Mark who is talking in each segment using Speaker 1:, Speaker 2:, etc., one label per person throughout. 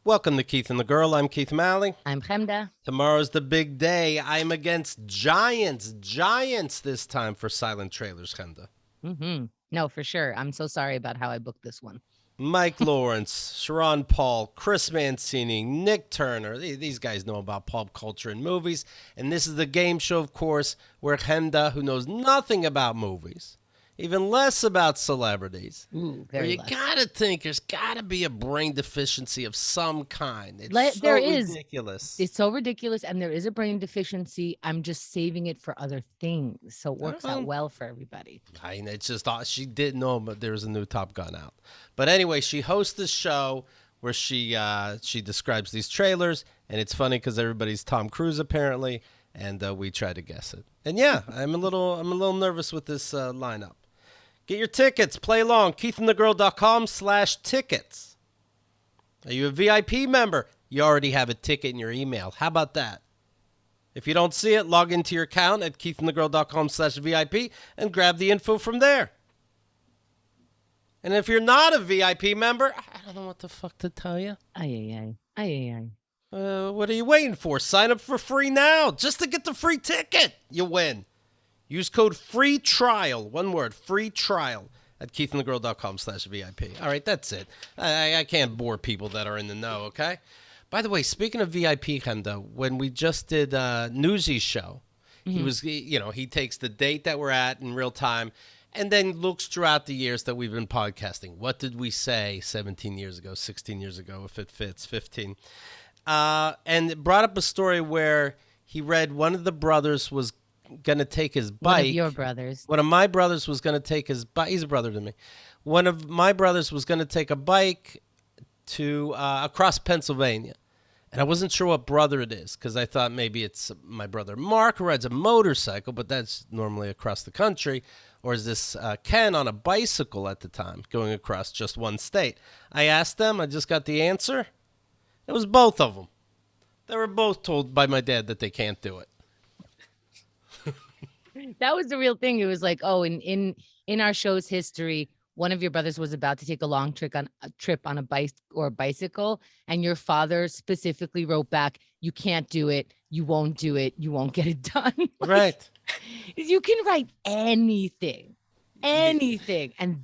Speaker 1: Welcome to Keith and the Girl. I'm Keith Malley.
Speaker 2: I'm Chemda.
Speaker 1: Tomorrow's the big day. I'm against Giants. Giants this time for silent trailers, Chemda.
Speaker 2: No, for sure. I'm so sorry about how I booked this one.
Speaker 1: Mike Lawrence, Sharon Paul, Chris Mancini, Nick Turner. These guys know about pop culture and movies. And this is the game show, of course, where Chemda, who knows nothing about movies, even less about celebrities.
Speaker 2: Where you
Speaker 1: gotta think there's gotta be a brain deficiency of some kind. It's so ridiculous.
Speaker 2: It's so ridiculous, and there is a brain deficiency. I'm just saving it for other things, so it works out well for everybody.
Speaker 1: It's just she didn't know, but there's a new Top Gun out. But anyway, she hosts this show where she describes these trailers, and it's funny because everybody's Tom Cruise apparently, and we try to guess it. And yeah, I'm a little nervous with this lineup. Get your tickets. Play along. KeithandTheGirl.com/tickets. Are you a VIP member? You already have a ticket in your email. How about that? If you don't see it, log into your account at KeithandTheGirl.com/VIP and grab the info from there. And if you're not a VIP member, I don't know what the fuck to tell you. What are you waiting for? Sign up for free now just to get the free ticket. You win. Use code FREE TRIAL, one word, free trial, at KeithandTheGirl.com/VIP. All right, that's it. I can't bore people that are in the know, okay? By the way, speaking of VIP, Chemda, when we just did Newsy's show, he takes the date that we're at in real time and then looks throughout the years that we've been podcasting. What did we say 17 years ago, 16 years ago, if it fits, 15? And it brought up a story where he read one of the brothers was going to take his bike.
Speaker 2: One of your brothers.
Speaker 1: One of my brothers was going to take his bike. He's a brother to me. One of my brothers was going to take a bike to across Pennsylvania. And I wasn't sure what brother it is because I thought maybe it's my brother Mark who rides a motorcycle, but that's normally across the country. Or is this Ken on a bicycle at the time going across just one state? I asked them. I just got the answer. It was both of them. They were both told by my dad that they can't do it.
Speaker 2: That was the real thing. It was like, in our show's history, one of your brothers was about to take a long trip on a bike or a bicycle, and your father specifically wrote back, "You can't do it. You won't do it. You won't get it done."
Speaker 1: Right.
Speaker 2: You can write anything, and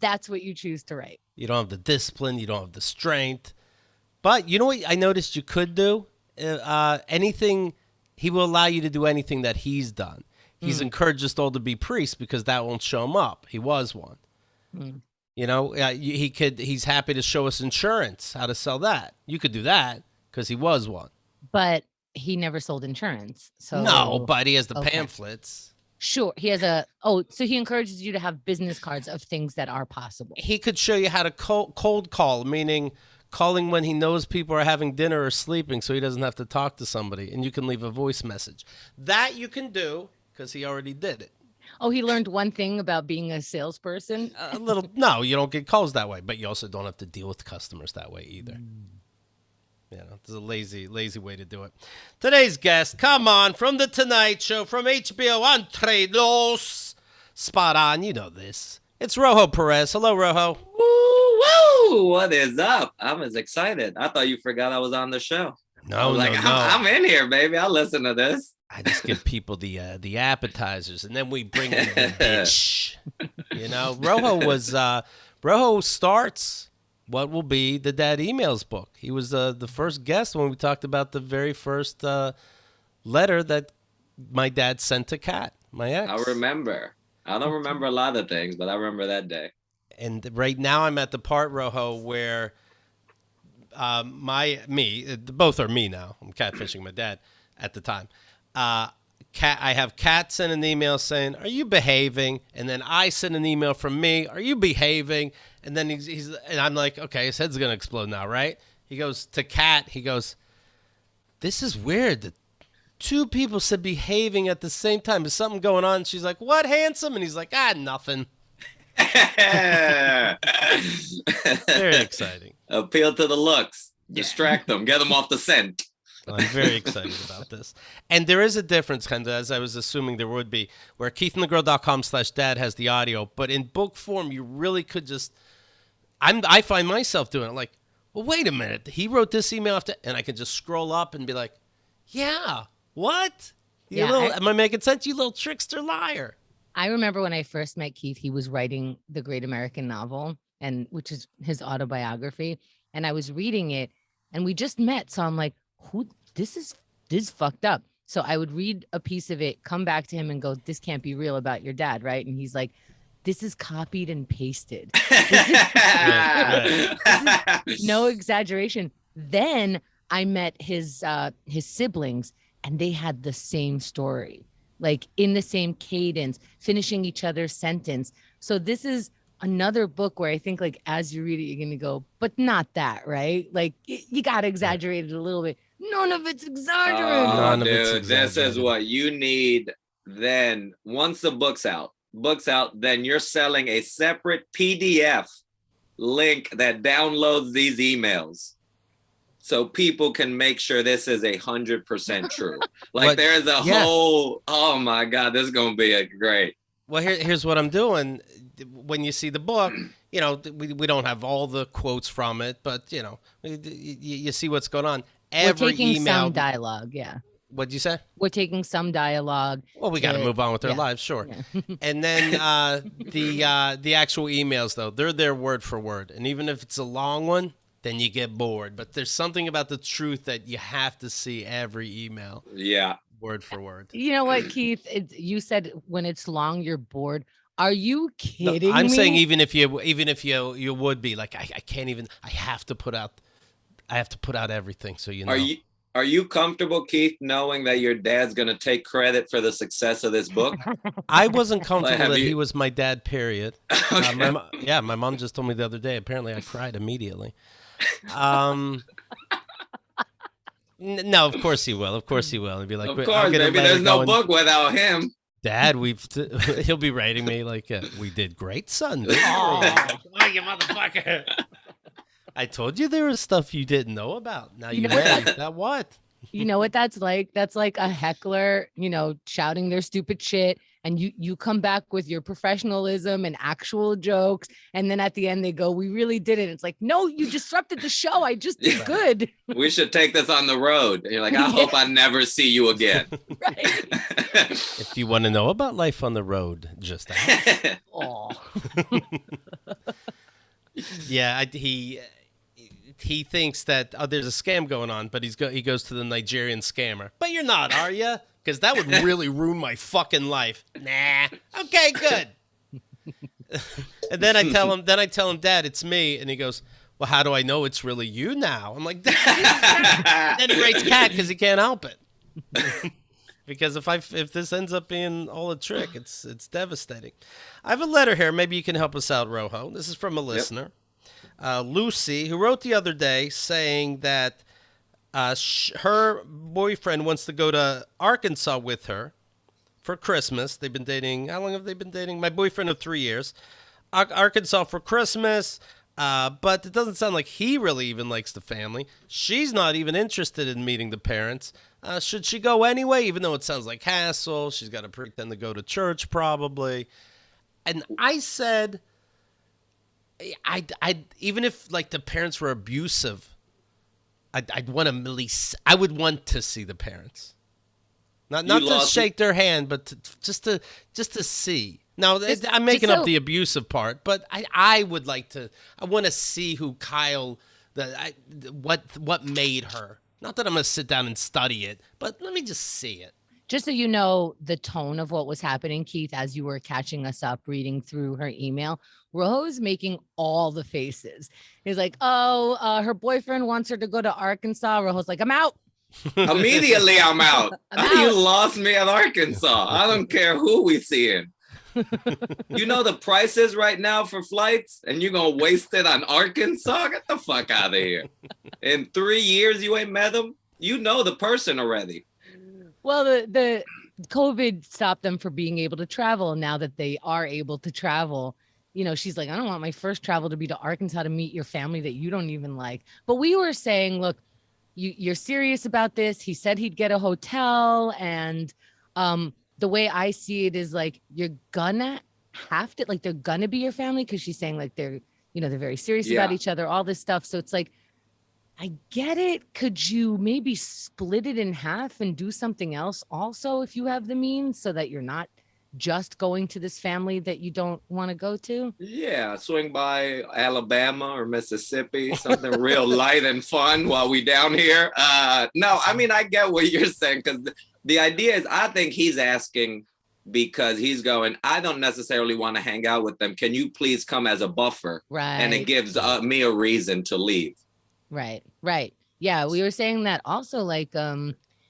Speaker 2: that's what you choose to write.
Speaker 1: You don't have the discipline. You don't have the strength. But you know what I noticed you could do? Anything, he will allow you to do anything that he's done. He's encouraged us all to be priests because that won't show him up. He was one. You know, he's happy to show us insurance, how to sell that. You could do that because he was one.
Speaker 2: But he never sold insurance. So
Speaker 1: no, but he has the pamphlets.
Speaker 2: Sure. He has so he encourages you to have business cards of things that are possible.
Speaker 1: He could show you how to cold call, meaning calling when he knows people are having dinner or sleeping so he doesn't have to talk to somebody, and you can leave a voice message. That you can do because he already did it.
Speaker 2: Oh, he learned one thing about being a salesperson?
Speaker 1: A little. No, you don't get calls that way, but you also don't have to deal with customers that way either. It's a lazy way to do it. Today's guest, come on, from The Tonight Show, from HBO, Entre Dos. Spot on, you know this. It's Rojo Perez. Hello, Rojo.
Speaker 3: Woo! What is up? I'm as excited. I thought you forgot I was on the show.
Speaker 1: No.
Speaker 3: I'm in here, baby. I'll listen to this.
Speaker 1: I just give people the appetizers, and then we bring in the dish. Rojo starts what will be the Dad Emails book. He was the first guest when we talked about the very first letter that my dad sent to Kat, my ex.
Speaker 3: I remember. I don't remember a lot of things, but I remember that day. And
Speaker 1: right now I'm at the part, Rojo, where both are me now. I'm catfishing my dad at the time. I have Kat send an email saying, "Are you behaving?" And then I send an email from me, "Are you behaving?" And then and I'm like, okay, his head's gonna explode now, right? He goes to Kat. He goes, "This is weird. The two people said behaving at the same time. Is something going on?" She's like, "What, handsome?" And he's like, "Nothing." Very exciting.
Speaker 3: Appeal to the looks. Distract them. Get them off the scent.
Speaker 1: I'm very excited about this. And there is a difference, Chemda, as I was assuming there would be, where KeithandTheGirl.com/dad has the audio, but in book form, you really could just, I find myself doing it, like, well, wait a minute. He wrote this email after, and I can just scroll up and be like, yeah, what? Am I making sense? You little trickster liar.
Speaker 2: I remember when I first met Keith, he was writing the Great American Novel, and which is his autobiography. And I was reading it, and we just met. So I'm like, this is fucked up. So I would read a piece of it, come back to him and go, this can't be real about your dad, right? And he's like, this is copied and pasted. This is no exaggeration. Then I met his siblings, and they had the same story, like in the same cadence, finishing each other's sentence. So this is another book where I think, like, as you read it, you're going to go, but not that, right? Like, you got to exaggerate it a little bit. None of it's exaggerated.
Speaker 3: Oh, dude, this is what you need. Then once the book's out, then you're selling a separate PDF link that downloads these emails, so people can make sure this is 100% true. Like, there's a whole, oh my God, this is going to be great.
Speaker 1: Well, here's what I'm doing. When you see the book, we don't have all the quotes from it, but, you see what's going on.
Speaker 2: We're taking some dialogue, yeah.
Speaker 1: What'd you say?
Speaker 2: We're taking some dialogue.
Speaker 1: Well, we got to move on with our lives, sure. Yeah. And then the actual emails, though, they're there word for word. And even if it's a long one, then you get bored. But there's something about the truth that you have to see every email.
Speaker 3: Yeah.
Speaker 1: Word for word.
Speaker 2: You know what, Keith? You said when it's long, you're bored. Are you kidding me?
Speaker 1: I'm saying even if you would be like, I can't even. I have to put out everything, so you know.
Speaker 3: Are you comfortable, Keith, knowing that your dad's going to take credit for the success of this book?
Speaker 1: I wasn't comfortable that he was my dad, period.
Speaker 3: Okay.
Speaker 1: My mom just told me the other day. Apparently, I cried immediately. No, of course he will. Of course he will. He'd be like,
Speaker 3: of course, maybe there's no book without him.
Speaker 1: Dad, he'll be writing me like, we did great, son. Oh, you motherfucker. I told you there was stuff you didn't know about. Now you know that what?
Speaker 2: You know what that's like? That's like a heckler, shouting their stupid shit. And you come back with your professionalism and actual jokes. And then at the end they go, we really did it. It's like, no, you disrupted the show. I just did good.
Speaker 3: We should take this on the road. And you're like, I hope I never see you again.
Speaker 2: Right.
Speaker 1: If you want to know about life on the road, just ask.
Speaker 2: Oh.
Speaker 1: Yeah, he thinks that there's a scam going on, but he goes to the Nigerian scammer. But you're not, are you? Because that would really ruin my fucking life. Nah. Okay, good. And then I tell him, Dad, it's me. And he goes, well, how do I know it's really you now? I'm like, Dad. Then he writes cat because he can't help it. Because if this ends up being all a trick, it's devastating. I have a letter here. Maybe you can help us out, Rojo. This is from a listener. Lucy, who wrote the other day saying that her boyfriend wants to go to Arkansas with her for Christmas. They've been dating. How long have they been dating? My boyfriend of 3 years. Arkansas for Christmas. But it doesn't sound like he really even likes the family. She's not even interested in meeting the parents. Should she go anyway, even though it sounds like hassle? She's got to pretend to go to church probably. And I said, I even if like the parents were abusive, I'd want to at least, I would want to see the parents, not to shake their hand, but just to see. Now I'm making up the abusive part, but I would like to. I want to see who Kyle, what made her. Not that I'm going to sit down and study it, but let me just see it.
Speaker 2: Just so you know the tone of what was happening, Keith, as you were catching us up reading through her email, Rojo's making all the faces. He's like, her boyfriend wants her to go to Arkansas. Rojo's like, I'm out.
Speaker 3: Immediately, I'm out. You lost me at Arkansas. I don't care who we seeing. You know the prices right now for flights, and you're going to waste it on Arkansas? Get the fuck out of here. In 3 years, you ain't met them? You know the person already.
Speaker 2: Well, the COVID stopped them from being able to travel. Now that they are able to travel, she's like, I don't want my first travel to be to Arkansas to meet your family that you don't even like. But we were saying, look, you're serious about this. He said he'd get a hotel. And the way I see it is like, you're gonna have to, like, they're gonna be your family. Cause she's saying like they're very serious about each other, all this stuff. So it's like, I get it. Could you maybe split it in half and do something else also if you have the means so that you're not just going to this family that you don't want to go to?
Speaker 3: Yeah, swing by Alabama or Mississippi, something real light and fun while we down here. No, I mean, I get what you're saying, because the idea is, I think he's asking because he's going, I don't necessarily want to hang out with them. Can you please come as a buffer?
Speaker 2: Right.
Speaker 3: And it gives me a reason to leave.
Speaker 2: Right. Yeah, we were saying that also, like,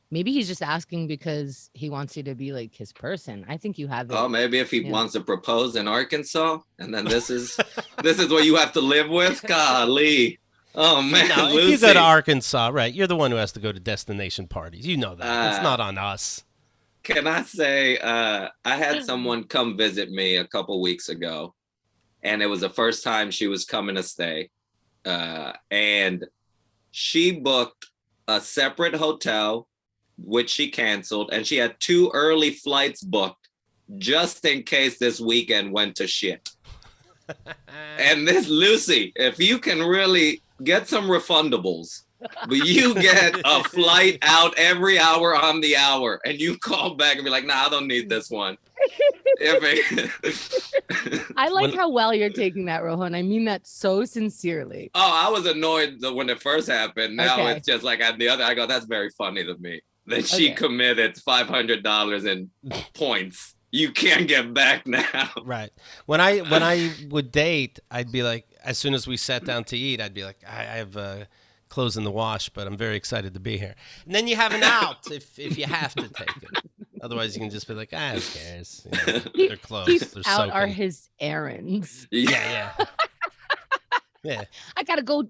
Speaker 2: maybe he's just asking because he wants you to be like his person. I think you have it.
Speaker 3: Oh, maybe if he wants to propose in Arkansas, and then this is what you have to live with. Golly. Oh man,
Speaker 1: no, if you go to Arkansas, right, you're the one who has to go to destination parties. You know that. It's not on us.
Speaker 3: Can I say, I had someone come visit me a couple weeks ago, and it was the first time she was coming to stay. And she booked a separate hotel, which she canceled, and she had 2 early flights booked just in case this weekend went to shit. And this Lucy, if you can really get some refundables, but you get a flight out every hour on the hour, and you call back and be like, nah, I don't need this one.
Speaker 2: I like how well you're taking that, Rojo. I mean that so sincerely.
Speaker 3: Oh, I was annoyed when it first happened. Now it's just like at the other, I go, that's very funny to me. That she committed $500 in points. You can't get back now.
Speaker 1: Right. When I would date, I'd be like, as soon as we sat down to eat, I'd be like, I have clothes in the wash, but I'm very excited to be here. And then you have an out if you have to take it. Otherwise, you can just be like, who cares? You know, they're clothes. They're
Speaker 2: out
Speaker 1: soaking.
Speaker 2: are his errands.
Speaker 1: Yeah. Yeah.
Speaker 2: I gotta go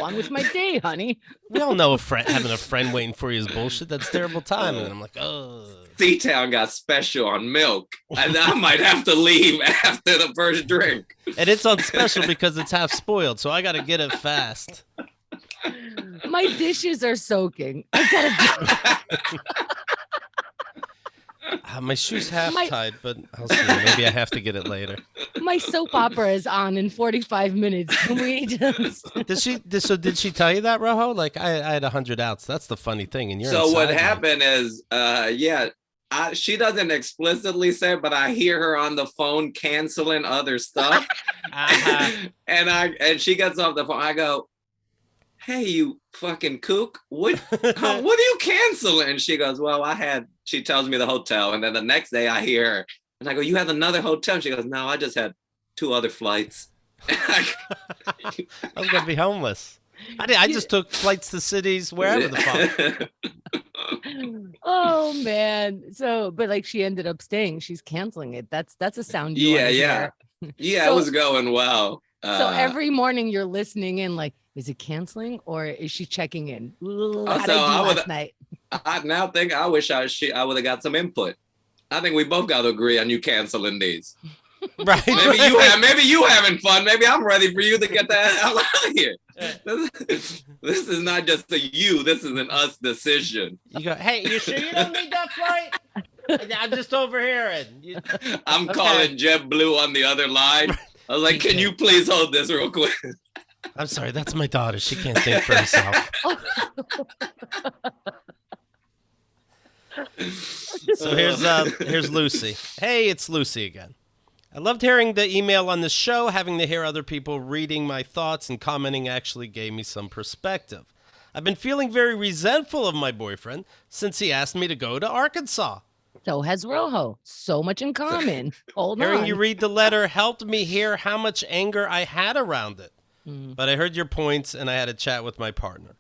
Speaker 2: on with my day, honey.
Speaker 1: We all know having a friend waiting for you is bullshit. That's terrible time. And I'm like, oh.
Speaker 3: C-Town got special on milk, and I might have to leave after the first drink.
Speaker 1: And it's on special because it's half spoiled, so I got to get it fast.
Speaker 2: My dishes are soaking. I gotta
Speaker 1: my shoe's half tied, but I'll see. Maybe I have to get it later.
Speaker 2: My soap opera is on in 45 minutes. Can we just...
Speaker 1: Did she tell you that, Rojo? Like I had 100 outs. That's the funny thing. And you're
Speaker 3: so what happened is, she doesn't explicitly say, but I hear her on the phone canceling other stuff. And she gets off the phone. I go, hey, you fucking kook, what are you canceling? And she goes, well, she tells me the hotel. And then the next day I hear her and I go, you had another hotel? And she goes, no, I just had 2 other flights.
Speaker 1: I was going to be homeless. I just took flights to cities, wherever the fuck.
Speaker 2: Oh man. So, but like she ended up staying. She's canceling it. That's a sound. Yeah.
Speaker 3: Yeah, so, it was going well.
Speaker 2: So every morning you're listening in like, is it canceling or is she checking in? How did I do last night?
Speaker 3: I now think I wish I would have got some input. I think we both got to agree on you canceling these.
Speaker 1: Right.
Speaker 3: Maybe you having fun. Maybe I'm ready for you to get the hell out of here. This is not just a you. This is an us decision.
Speaker 1: You go, hey, you sure you don't need that flight? I'm just over here. And
Speaker 3: I'm calling JetBlue on the other line. I was like, can you please hold this real quick?
Speaker 1: I'm sorry, that's my daughter. She can't think for herself. So here's Lucy. Hey, it's Lucy again. I loved hearing the email on the show. Having to hear other people reading my thoughts and commenting actually gave me some perspective. I've been feeling very resentful of my boyfriend since he asked me to go to Arkansas.
Speaker 2: So has Rojo. So much in common.
Speaker 1: Hearing you read the letter helped me hear how much anger I had around it. But I heard your points, and I had a chat with my partner.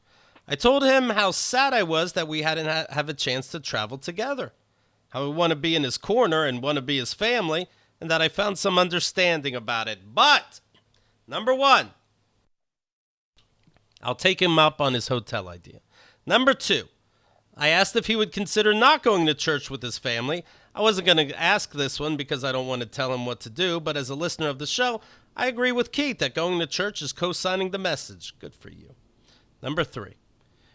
Speaker 1: I told him how sad I was that we hadn't have a chance to travel together, how I want to be in his corner and want to be his family, and that I found some understanding about it. But, number 1, I'll take him up on his hotel idea. Number 2, I asked if he would consider not going to church with his family. I wasn't going to ask this one because I don't want to tell him what to do, but as a listener of the show, I agree with Keith that going to church is co-signing the message. Good for you. Number 3,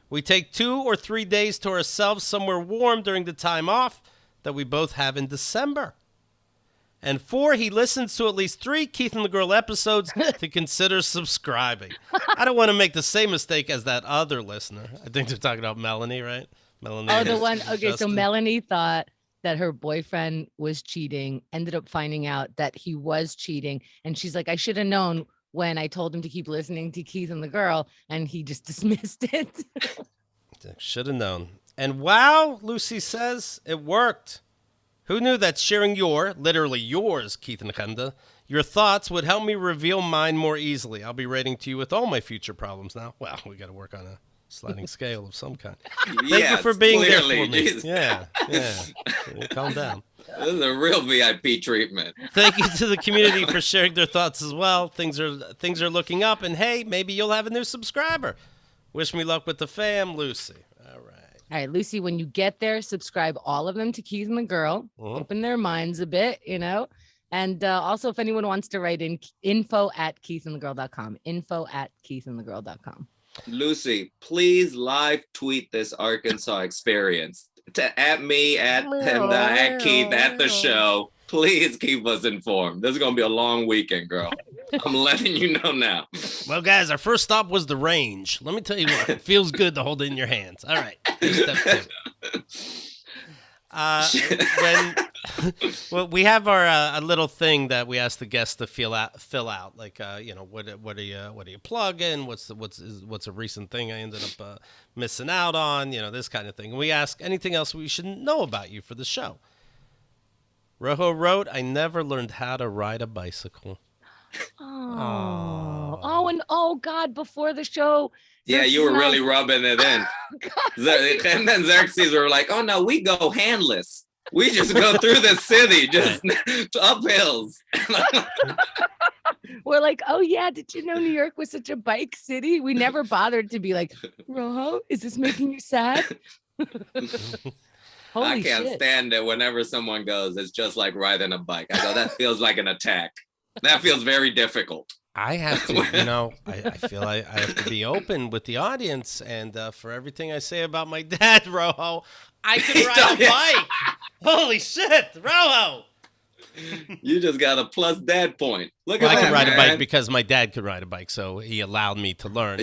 Speaker 1: we take 2 or 3 days to ourselves somewhere warm during the time off that we both have in December. And 4, he listens to at least 3 Keith and the Girl episodes to consider subscribing. I don't want to make the same mistake as that other listener. I think they're talking about Melanie, right? Melanie.
Speaker 2: Oh, the one. Okay, so
Speaker 1: Justin.
Speaker 2: Melanie thought that her boyfriend was cheating, ended up finding out that he was cheating. And she's like, I should have known when I told him to keep listening to Keith and the Girl, and he just dismissed it.
Speaker 1: Should have known. And wow, Lucy says, it worked. Who knew that sharing literally yours, Keith and Kenda, your thoughts would help me reveal mine more easily. I'll be writing to you with all my future problems now. Well, we got to work on a sliding scale of some kind. Thank you for being there for me.
Speaker 3: Jesus.
Speaker 1: Yeah. Calm down.
Speaker 3: This is a real VIP treatment.
Speaker 1: Thank you to the community for sharing their thoughts as well. Things are looking up, and hey, maybe you'll have a new subscriber. Wish me luck with the fam, Lucy.
Speaker 2: All right, Lucy, when you get there, subscribe all of them to Keith and the Girl. Open their minds a bit, And also, if anyone wants to write in, info@keithandthegirl.com. info@keithandthegirl.com.
Speaker 3: Lucy, please live tweet this Arkansas experience. At me, at Penda, at Keith, at the show. Please keep us informed. This is going to be a long weekend, girl. I'm letting you know now.
Speaker 1: Well, guys, our first stop was the range. Let me tell you what. It feels good to hold it in your hands. All right. Step 2. Well, we have our a little thing that we ask the guests to fill out. Like, what are you plugging? What's a recent thing I ended up missing out on? This kind of thing. And we ask anything else we should know about you for the show. Rojo wrote, I never learned how to ride a bicycle.
Speaker 2: And God, before the show.
Speaker 3: Yeah, you were really rubbing it in. And then Xerxes were like, oh no, we go handless. We just go through the city, just up hills.
Speaker 2: We're like, oh yeah, did you know New York was such a bike city? We never bothered to be like, Rojo, is this making you sad?
Speaker 3: I can't stand it whenever someone goes, it's just like riding a bike. I go, that feels like an attack. That feels very difficult.
Speaker 1: I have to, I feel I have to be open with the audience. And for everything I say about my dad, Rojo, I can ride a bike. Holy shit, Rojo.
Speaker 3: You just got a plus dad point. Look at
Speaker 1: that, I could ride
Speaker 3: man.
Speaker 1: a bike because my dad could ride a bike, so he allowed me to learn.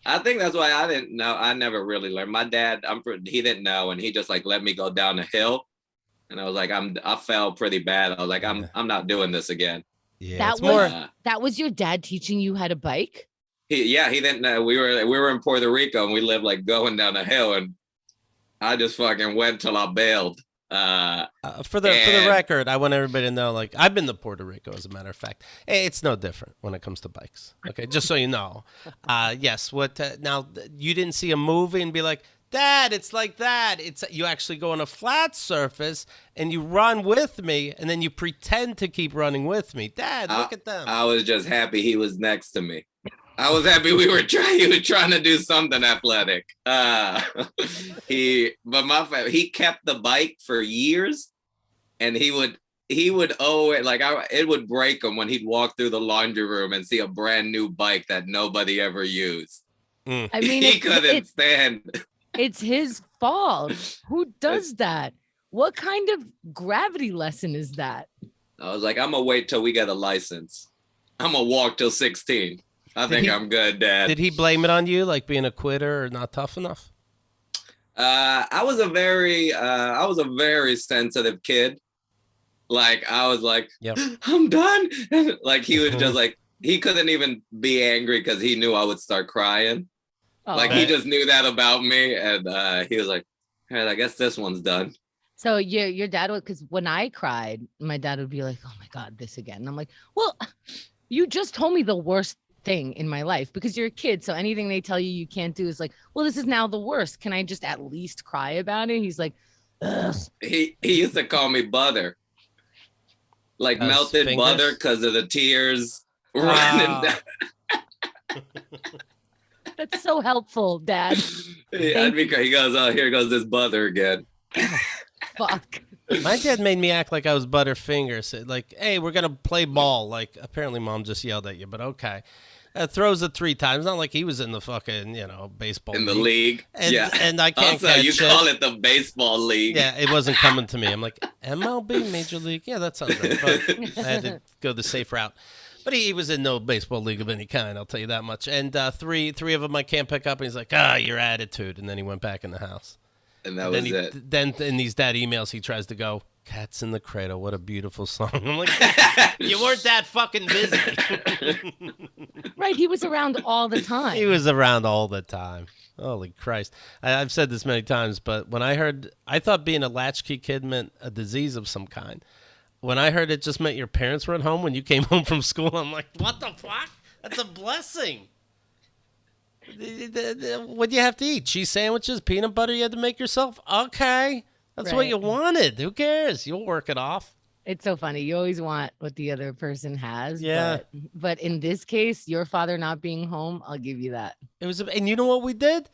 Speaker 3: I think that's why I didn't know. I never really learned. My dad, he didn't know, and he just like let me go down a hill, and I was like, I fell pretty bad. I was like, I'm not doing this again.
Speaker 1: Yeah,
Speaker 2: that was your dad teaching you how to bike?
Speaker 3: He didn't know. We were in Puerto Rico, and we lived like going down a hill, and I just fucking went till I bailed.
Speaker 1: For the record, I want everybody to know, like, I've been to Puerto Rico, as a matter of fact. Hey, it's no different when it comes to bikes. Okay, just so you know. Yes. Now you didn't see a movie and be like, Dad, it's like that. It's you actually go on a flat surface and you run with me, and then you pretend to keep running with me. Dad, look at them.
Speaker 3: I was just happy he was next to me. I was happy he was trying to do something athletic. He kept the bike for years, and he would owe it. Like it would break him when he'd walk through the laundry room and see a brand new bike that nobody ever used.
Speaker 2: I mean,
Speaker 3: he couldn't stand.
Speaker 2: It's his fault. Who does that? What kind of gravity lesson is that?
Speaker 3: I was like, I'm gonna wait till we get a license. I'm gonna walk till 16. I think I'm good, Dad.
Speaker 1: Did he blame it on you, like being a quitter or not tough enough?
Speaker 3: I was a very sensitive kid. Like I was like, yep. I'm done. Like he was just like, he couldn't even be angry because he knew I would start crying. Oh, like he just knew that about me, and he was like, all right, I guess this one's done.
Speaker 2: So your dad would, because when I cried, my dad would be like, oh my God, this again. And I'm like, well, you just told me the worst thing in my life, because you're a kid. So anything they tell you can't do is like, well, this is now the worst. Can I just at least cry about it? He's like, ugh. He
Speaker 3: used to call me butter. Like melted fingers? Butter because of the tears running down.
Speaker 2: That's so helpful, Dad.
Speaker 3: He goes, oh, here goes this butter again.
Speaker 2: Fuck.
Speaker 1: My dad made me act like I was Butterfingers. Like, hey, we're going to play ball. Like, apparently Mom just yelled at you, but okay. throws it 3 times. Not like he was in the fucking, baseball
Speaker 3: In the league.
Speaker 1: And,
Speaker 3: yeah.
Speaker 1: and I can't
Speaker 3: Also,
Speaker 1: catch
Speaker 3: you
Speaker 1: it.
Speaker 3: call it the baseball league.
Speaker 1: Yeah, it wasn't coming to me. I'm like, MLB, Major League? Yeah, that sounds right. But I had to go the safe route. But he was in no baseball league of any kind, I'll tell you that much. And three of them I can't pick up. And he's like, your attitude. And then he went back in the house.
Speaker 3: And that was it.
Speaker 1: Then in these dad emails, he tries to go, Cats in the Cradle, what a beautiful song. I'm like, you weren't that fucking busy.
Speaker 2: Right, he was around all the time.
Speaker 1: He was around all the time. Holy Christ. I've said this many times, but when I thought being a latchkey kid meant a disease of some kind. When I heard it just meant your parents were at home when you came home from school, I'm like, what the fuck? That's a blessing. What do you have to eat? Cheese sandwiches, peanut butter you had to make yourself? Okay. That's what you wanted. Who cares? You'll work it off.
Speaker 2: It's so funny. You always want what the other person has.
Speaker 1: Yeah.
Speaker 2: But in this case, your father not being home, I'll give you that.
Speaker 1: And you know what we did?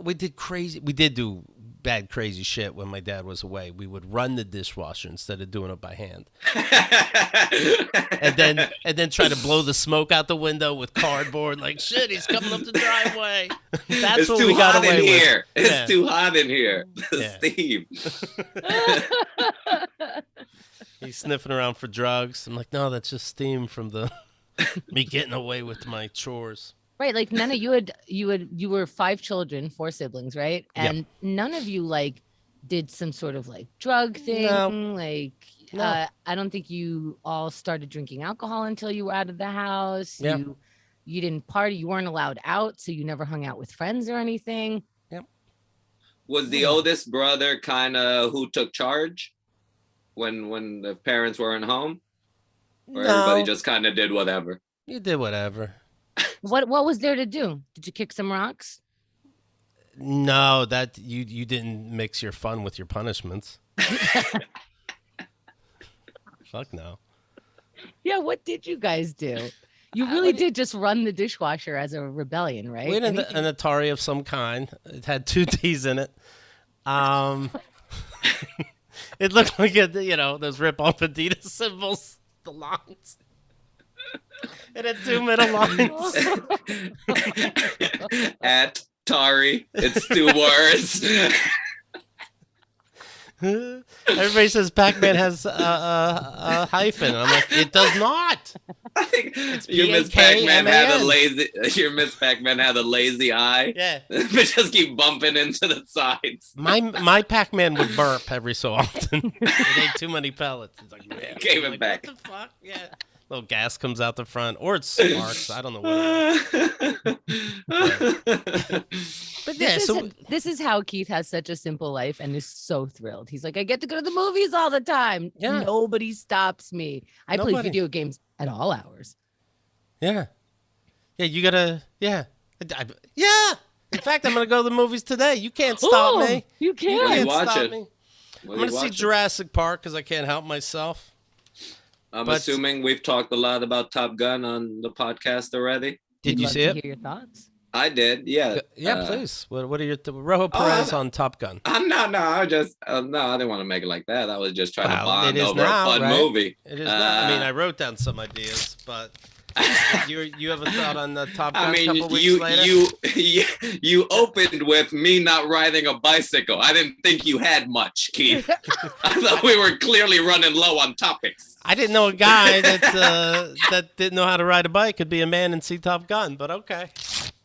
Speaker 1: We did crazy. We did do bad, crazy shit when my dad was away. We would run the dishwasher instead of doing it by hand. and then try to blow the smoke out the window with cardboard. Like, shit, he's coming up the driveway. That's
Speaker 3: it's
Speaker 1: what
Speaker 3: too
Speaker 1: we got
Speaker 3: hot
Speaker 1: away
Speaker 3: in
Speaker 1: with.
Speaker 3: here. It's too hot in here. Steve.
Speaker 1: He's sniffing around for drugs. I'm like, no, that's just steam from me getting away with my chores.
Speaker 2: Right, like none of you were 5 children, 4 siblings, right? And none of you did some sort of drug thing. No. I don't think you all started drinking alcohol until you were out of the house.
Speaker 1: Yep.
Speaker 2: You didn't party. You weren't allowed out, so you never hung out with friends or anything.
Speaker 1: Yep.
Speaker 3: Was the oldest brother kind of who took charge when the parents weren't home? Or everybody just kind of did whatever?
Speaker 1: You did whatever.
Speaker 2: What was there to do? Did you kick some rocks?
Speaker 1: No, that you didn't mix your fun with your punishments. Fuck no.
Speaker 2: Yeah, what did you guys do? You really did just run the dishwasher as a rebellion, right?
Speaker 1: We had an Atari of some kind. It had 2 Ds in it. It looked like those rip-off Adidas symbols, the lines. It had 2 middle lines.
Speaker 3: At Tari, it's 2 words.
Speaker 1: Everybody says Pac-Man has a hyphen. And I'm like, it does not.
Speaker 3: I think your Miss Pac-Man had a lazy eye.
Speaker 1: Yeah.
Speaker 3: But just keep bumping into the sides.
Speaker 1: My Pac-Man would burp every so often. It ate too many pellets. It's like, man.
Speaker 3: Gave it back.
Speaker 1: What the fuck? Yeah. Little gas comes out the front, or it sparks. I don't know what it is. But yeah,
Speaker 2: this is how Keith has such a simple life and is so thrilled. He's like, I get to go to the movies all the time.
Speaker 1: Yeah.
Speaker 2: Nobody stops me. I play video games at all hours.
Speaker 1: Yeah. Yeah, you gotta, yeah. Yeah. In fact, I'm gonna go to the movies today. You can't stop me.
Speaker 2: You can't.
Speaker 3: What are you
Speaker 1: Stop
Speaker 3: watching?
Speaker 1: me. I'm gonna see Jurassic Park because I can't help myself.
Speaker 3: I'm assuming we've talked a lot about Top Gun on the podcast already.
Speaker 1: Did you see it?
Speaker 2: Hear your thoughts?
Speaker 3: I did, yeah.
Speaker 1: Yeah, please. What are your Rojo Perez on Top Gun?
Speaker 3: No, I just I didn't want to make it like that. I was just trying to bond over a fun movie.
Speaker 1: It is not. I mean, I wrote down some ideas, but you have a thought on the Top Gun?
Speaker 3: I mean,
Speaker 1: a couple weeks later?
Speaker 3: you opened with me not riding a bicycle. I didn't think you had much, Keith. I thought we were clearly running low on topics.
Speaker 1: I didn't know a guy that didn't know how to ride a bike could be a man and see Top Gun, but okay.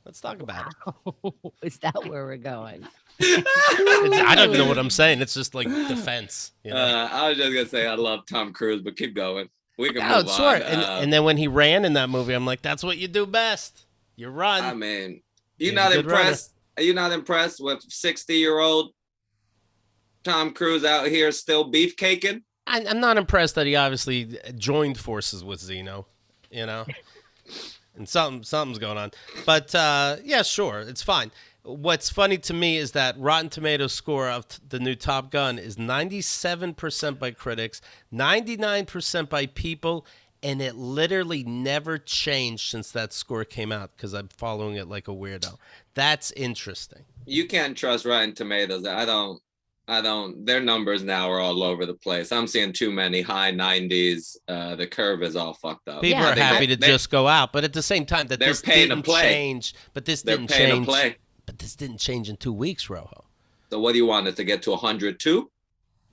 Speaker 1: Let's talk about it.
Speaker 2: Is that where we're going?
Speaker 1: I don't even know what I'm saying. It's just like defense. You know?
Speaker 3: I was just going to say I love Tom Cruise, but keep going. We can move
Speaker 1: sure.
Speaker 3: on.
Speaker 1: And then when he ran in that movie, I'm like, that's what you do best. You run.
Speaker 3: I mean, you're not impressed? Are you not impressed with 60-year-old Tom Cruise out here still beefcaking?
Speaker 1: I'm not impressed that he obviously joined forces with Zeno, and something's going on. But yeah, sure, it's fine. What's funny to me is that Rotten Tomatoes score of the new Top Gun is 97% by critics, 99% by people, and it literally never changed since that score came out because I'm following it like a weirdo. That's interesting.
Speaker 3: You can't trust Rotten Tomatoes. I I don't. Their numbers now are all over the place. I'm seeing too many high 90s. The curve is all fucked up.
Speaker 1: People are happy to just go out, but at the same time, that this didn't change. But this didn't change. But this didn't change in 2 weeks, Rojo.
Speaker 3: So what do you want it to get to 102?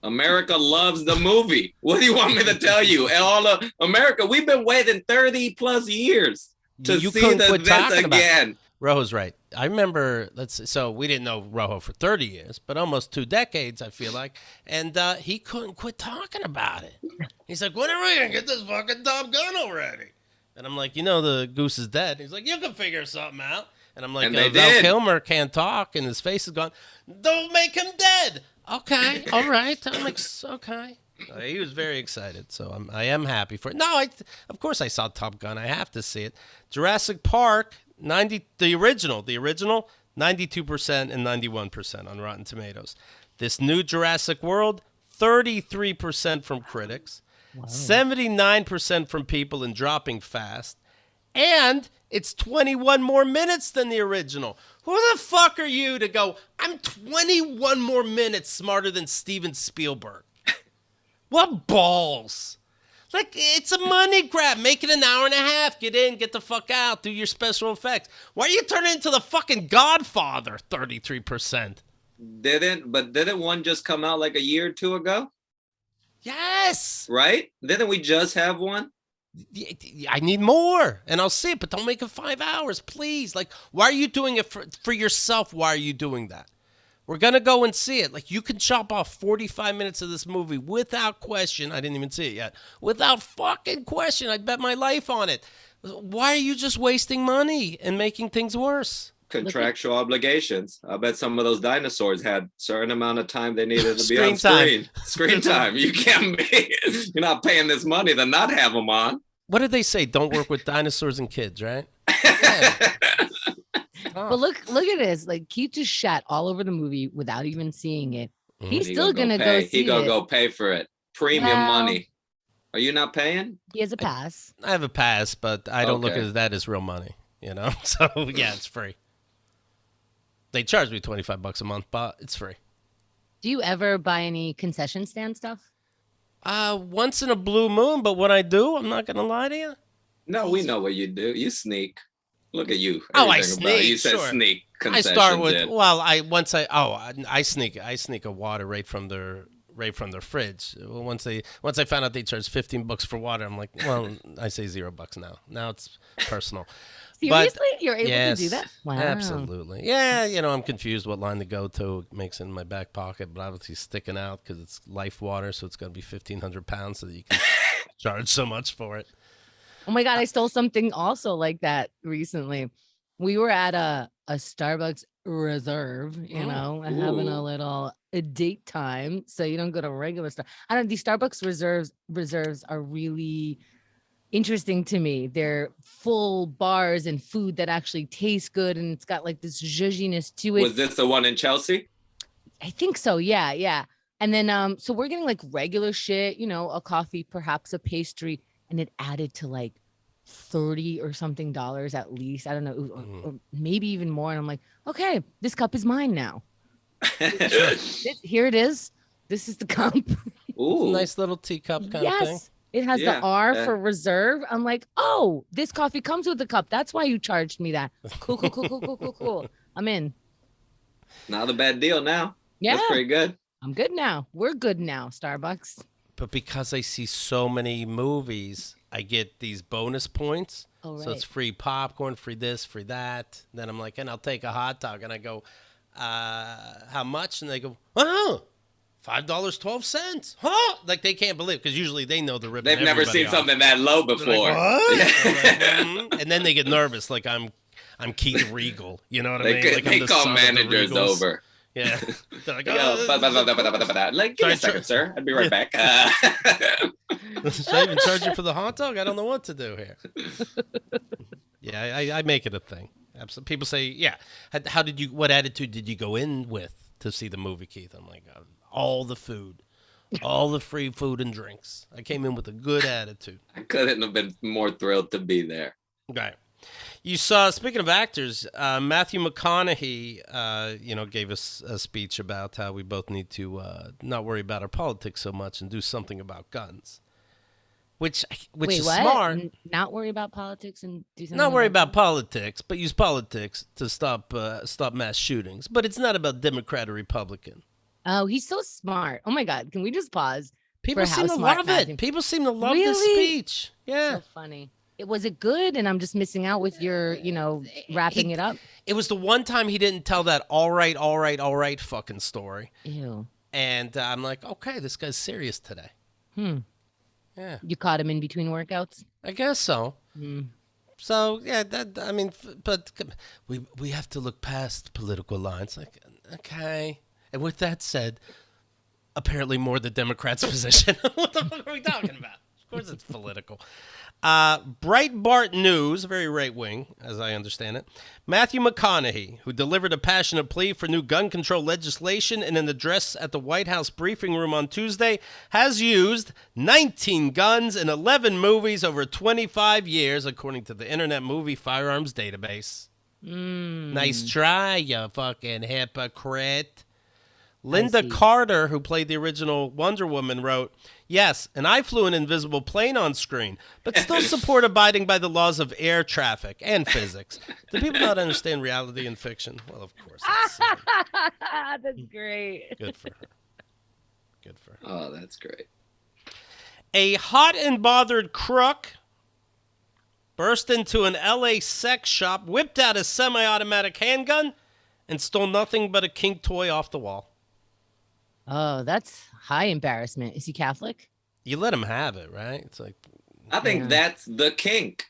Speaker 3: America loves the movie. What do you want me to tell you? And all of America, we've been waiting 30 plus years to see this again.
Speaker 1: Rojo's right. I remember, so we didn't know Rojo for 30 years, but almost 2 decades, I feel like. And he couldn't quit talking about it. He's like, when are we going to get this fucking Top Gun already? And I'm like, the goose is dead. He's like, you can figure something out. And I'm like, Val Kilmer can't talk, and his face is gone. Don't make him dead. Okay, all right. I'm like, okay. He was very excited, so I am happy for it. No, of course I saw Top Gun. I have to see it. Jurassic Park, the original, 92% and 91% on Rotten Tomatoes. This new Jurassic World, 33% from critics, 79% from people and dropping fast, and it's 21 more minutes than the original. Who the fuck are you to go, I'm 21 more minutes smarter than Steven Spielberg? What balls? Like, it's a money grab. Make it an hour and a half. Get in, get the fuck out, do your special effects. Why are you turning into the fucking Godfather, 33%?
Speaker 3: Didn't one just come out like a year or 2 ago?
Speaker 1: Yes.
Speaker 3: Right? Didn't we just have one?
Speaker 1: I need more, and I'll see it, but don't make it 5 hours, please. Like, why are you doing it for yourself? Why are you doing that? We're going to go and see it. Like, you can chop off 45 minutes of this movie without question. I didn't even see it yet. Without fucking question. I'd bet my life on it. Why are you just wasting money and making things worse?
Speaker 3: Contractual obligations. I bet some of those dinosaurs had a certain amount of time they needed to be on screen. Screen time. You can't be. You're not paying this money to not have them on.
Speaker 1: What did they say? Don't work with dinosaurs and kids, right? Yeah.
Speaker 2: But look at this. Like, Keith just shat all over the movie without even seeing it. He's still gonna go see it.
Speaker 3: He gonna go pay for it. Premium money. Are you not paying?
Speaker 2: He has a pass.
Speaker 1: I have a pass, but I don't look at that as real money. So yeah, it's free. They charge me $25 a month, but it's free.
Speaker 2: Do you ever buy any concession stand stuff?
Speaker 1: Once in a blue moon, but when I do, I'm not gonna lie to you.
Speaker 3: No, we know what you do. You sneak. Look at you.
Speaker 1: I sneak.
Speaker 3: You said sneak.
Speaker 1: I start with I sneak a water right from their fridge. Once I found out they charge $15 for water, I'm like, well, I say $0 now. Now it's personal.
Speaker 2: Seriously? You're able to do that? Wow.
Speaker 1: Absolutely. Yeah, I'm confused what line to go to. It makes it in my back pocket, but obviously sticking out because it's life water, so it's going to be 1,500 pounds so that you can charge so much for it.
Speaker 2: Oh my God, I stole something also like that recently. We were at a Starbucks Reserve, having a little date time. So you don't go to regular stuff. I don't know, these Starbucks reserves are really interesting to me. They're full bars and food that actually tastes good, and it's got like this zhuzhiness to it.
Speaker 3: Was this the one in Chelsea?
Speaker 2: I think so. Yeah. And then so we're getting like regular shit, a coffee, perhaps a pastry, and it added to like $30 or something at least. I don't know, or maybe even more. And I'm like, okay, this cup is mine now. Here it is. This is the cup.
Speaker 1: Ooh, nice little teacup kind of thing.
Speaker 2: It has the R for reserve. I'm like, oh, this coffee comes with the cup. That's why you charged me that. Cool. I'm in.
Speaker 3: Not a bad deal now.
Speaker 2: Yeah.
Speaker 3: That's pretty good.
Speaker 2: I'm good now. We're good now, Starbucks.
Speaker 1: But because I see so many movies, I get these bonus points.
Speaker 2: Oh, right.
Speaker 1: So it's free popcorn, free this, free that. Then I'm like, and I'll take a hot dog. And I go, how much? And they go, oh, $5.12. Huh? Like, they can't believe, because usually they know the ribbon.
Speaker 3: They've never seen something that low before.
Speaker 1: Like, what? Like, and then they get nervous, like I'm Keith Regal. You know what I mean? Like,
Speaker 3: they call managers over.
Speaker 1: Yeah. They're like,
Speaker 3: like, give me a second, sir. I'll be right back.
Speaker 1: Should I even charge you for the hot dog? I don't know what to do here. Yeah, I make it a thing. Absolutely. People say, yeah. What attitude did you go in with to see the movie, Keith? I'm like, all the food, all the free food and drinks. I came in with a good attitude.
Speaker 3: I couldn't have been more thrilled to be there.
Speaker 1: Right. You saw, speaking of actors, Matthew McConaughey, gave us a speech about how we both need to not worry about our politics so much and do something about guns, which
Speaker 2: Wait,
Speaker 1: is
Speaker 2: what?
Speaker 1: smart.
Speaker 2: Not worry about politics and do something.
Speaker 1: Not worry about politics, but use politics to stop mass shootings. But it's not about Democrat or Republican.
Speaker 2: Oh, he's so smart. Oh my God, can we just pause?
Speaker 1: People seem to love it. People seem to love this speech. Yeah,
Speaker 2: so funny. Was it good? And I'm just missing out with your, wrapping it up.
Speaker 1: It was the one time he didn't tell that all right fucking story.
Speaker 2: Ew.
Speaker 1: And I'm like, okay, this guy's serious today. Yeah.
Speaker 2: You caught him in between workouts?
Speaker 1: I guess so.
Speaker 2: Mm.
Speaker 1: So, yeah, but we have to look past political lines. Like, okay. And with that said, apparently more the Democrats' position. What the fuck are we talking about? Of course it's political. Breitbart News, very right-wing, as I understand it. Matthew McConaughey, who delivered a passionate plea for new gun control legislation in an address at the White House briefing room on Tuesday, has used 19 guns in 11 movies over 25 years, according to the Internet Movie Firearms Database. Nice try, you fucking hypocrite. Linda Carter, who played the original Wonder Woman, wrote, "Yes, and I flew an invisible plane on screen, but still support abiding by the laws of air traffic and physics. Do people not understand reality and fiction?" Well, of course.
Speaker 2: That's great.
Speaker 1: Good for her. Good for her.
Speaker 3: Oh, that's great.
Speaker 1: A hot and bothered crook burst into an LA sex shop, whipped out a semi-automatic handgun, and stole nothing but a kink toy off the wall.
Speaker 2: Oh, that's high embarrassment. Is he Catholic?
Speaker 1: You let him have it, right? It's like,
Speaker 3: I think that's the kink.